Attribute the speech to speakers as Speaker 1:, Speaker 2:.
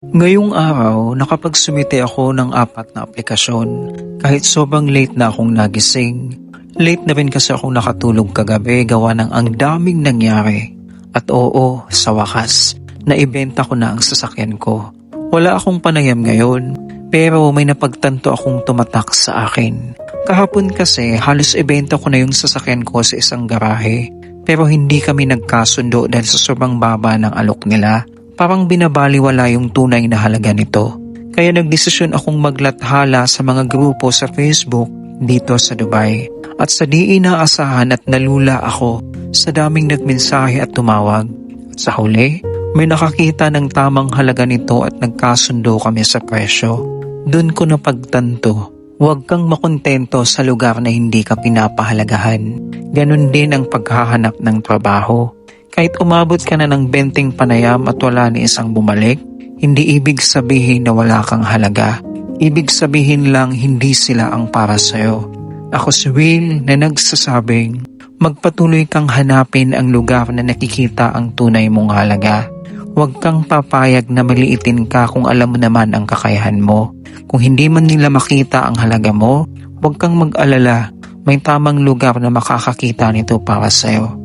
Speaker 1: Ngayong araw, nakapagsumite ako ng 4 na aplikasyon. Kahit sobrang late na akong nagising. Late na rin kasi akong nakatulog kagabi gawa ng ang daming nangyari. At oo, sa wakas, naibenta ko na ang sasakyan ko. Wala akong panayam ngayon, pero may napagtanto akong tumatak sa akin. Kahapon kasi halos ibenta ko na yung sasakyan ko sa isang garahe. Pero hindi kami nagkasundo dahil sa sobrang baba ng alok nila. Parang binabaliwala yung tunay na halaga nito. Kaya nagdesisyon akong maglathala sa mga grupo sa Facebook dito sa Dubai. At sa di inaasahan at nalula ako sa daming nagmensahe at tumawag. At sa huli, may nakakita ng tamang halaga nito at nagkasundo kami sa presyo. Doon ko napagtanto, huwag kang makontento sa lugar na hindi ka pinapahalagahan. Ganon din ang paghahanap ng trabaho. Kahit umabot ka na ng 20 panayam at wala ni isang bumalik, hindi ibig sabihin na wala kang halaga. Ibig sabihin lang hindi sila ang para sa'yo. Ako si Will na nagsasabing, magpatuloy kang hanapin ang lugar na nakikita ang tunay mong halaga. Huwag kang papayag na maliitin ka kung alam mo naman ang kakayahan mo. Kung hindi man nila makita ang halaga mo, huwag kang mag-alala. May tamang lugar na makakakita nito para sa'yo.